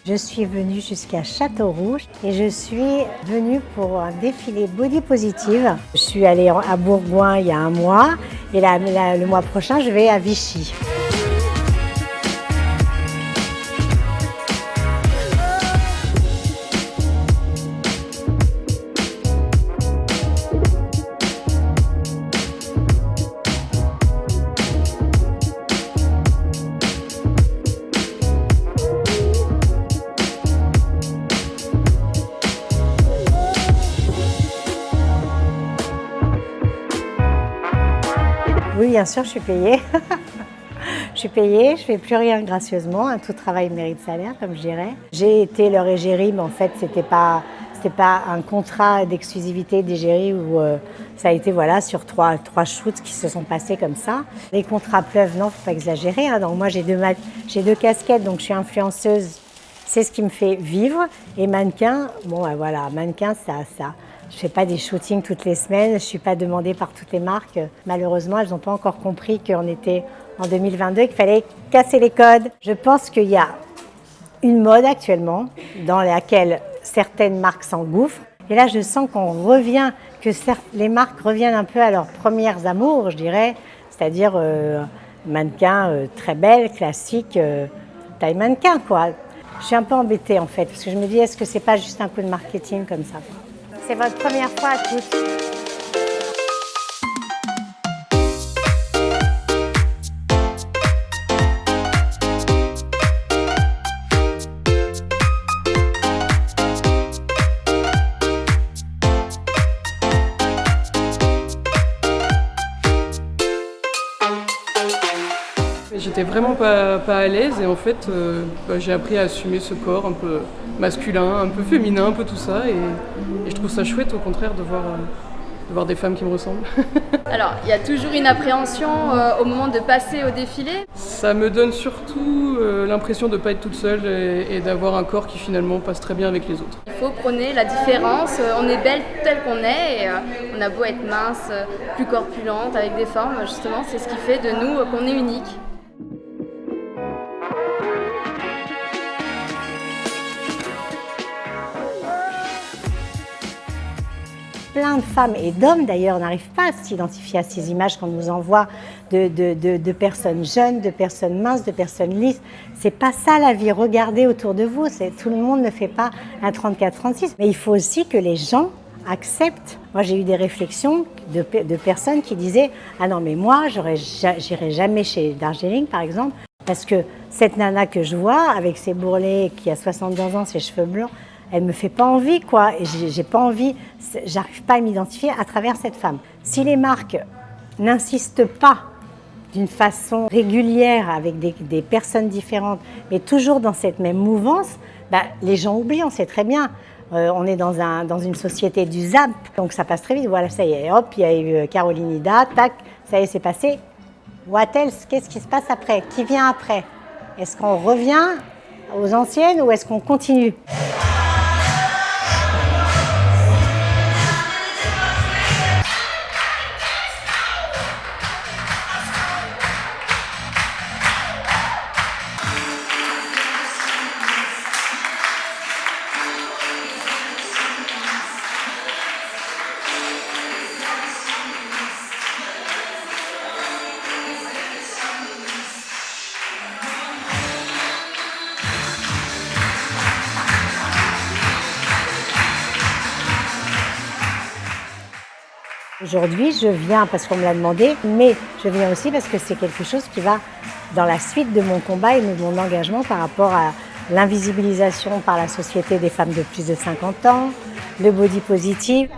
Je suis venue jusqu'à Châteaurouge et je suis venue pour un défilé Body Positive. Je suis allée à Bourgoin il y a un mois et le mois prochain, je vais à Vichy. Oui, bien sûr, je suis payée. Je suis payée, je ne fais plus rien gracieusement, tout travail mérite salaire, comme je dirais. J'ai été leur égérie, mais en fait, c'était pas un contrat d'exclusivité d'égérie où ça a été voilà, sur trois shoots qui se sont passés comme ça. Les contrats pleuvent, non, il ne faut pas exagérer. Hein. Donc moi, j'ai deux casquettes, donc je suis influenceuse, c'est ce qui me fait vivre. Et mannequin, bon voilà, mannequin, ça. Je ne fais pas des shootings toutes les semaines, je ne suis pas demandée par toutes les marques. Malheureusement, elles n'ont pas encore compris qu'on était en 2022 et qu'il fallait casser les codes. Je pense qu'il y a une mode actuellement dans laquelle certaines marques s'engouffrent. Et là, je sens qu'on revient, que les marques reviennent un peu à leurs premières amours, je dirais. C'est-à-dire mannequin très belle, classique, taille mannequin, quoi. Je suis un peu embêtée en fait, parce que je me dis, est-ce que c'est pas juste un coup de marketing comme ça? C'est votre première fois à toutes. J'étais vraiment pas à l'aise et en fait j'ai appris à assumer ce corps un peu masculin, un peu féminin, un peu tout ça et je trouve ça chouette au contraire de voir des femmes qui me ressemblent. Alors il y a toujours une appréhension au moment de passer au défilé. Ça me donne surtout l'impression de ne pas être toute seule et d'avoir un corps qui finalement passe très bien avec les autres. Il faut prôner la différence, on est belle telle qu'on est et on a beau être mince, plus corpulente, avec des formes, justement c'est ce qui fait de nous qu'on est unique. Plein de femmes et d'hommes d'ailleurs n'arrivent pas à s'identifier à ces images qu'on nous envoie de personnes jeunes, de personnes minces, de personnes lisses. C'est pas ça la vie, regardez autour de vous, tout le monde ne fait pas un 34-36. Mais il faut aussi que les gens acceptent. Moi j'ai eu des réflexions de personnes qui disaient « Ah non mais moi j'irai jamais chez Darjeeling par exemple parce que cette nana que je vois avec ses bourrelets qui a 72 ans, ses cheveux blancs, elle me fait pas envie, quoi. Et j'ai pas envie, j'arrive pas à m'identifier à travers cette femme. Si les marques n'insistent pas d'une façon régulière avec des personnes différentes, mais toujours dans cette même mouvance, bah, les gens oublient, on sait très bien. On est dans une société du zap, donc ça passe très vite. Voilà, ça y est, hop, il y a eu Caroline Ida, tac, ça y est, c'est passé. What else? Qu'est-ce qui se passe après? Qui vient après? Est-ce qu'on revient aux anciennes ou est-ce qu'on continue? Aujourd'hui, je viens parce qu'on me l'a demandé, mais je viens aussi parce que c'est quelque chose qui va dans la suite de mon combat et de mon engagement par rapport à l'invisibilisation par la société des femmes de plus de 50 ans, le body positive.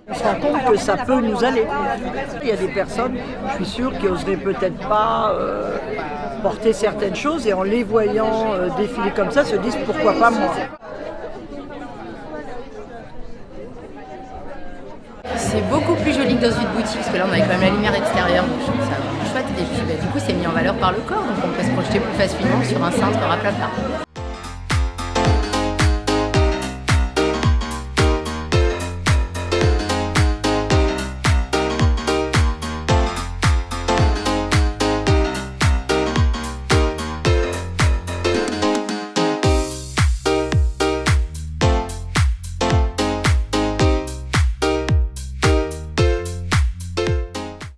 On se rend compte que ça peut nous aller. Il y a des personnes, je suis sûre, qui n'oseraient peut-être pas porter certaines choses et en les voyant défiler comme ça, se disent pourquoi pas moi. C'est beaucoup plus joli que dans une boutique, parce que là on avait quand même la lumière extérieure, donc je trouve ça vraiment chouette. Et puis du coup c'est mis en valeur par le corps, donc on peut se projeter plus facilement sur un cintre à plat plat.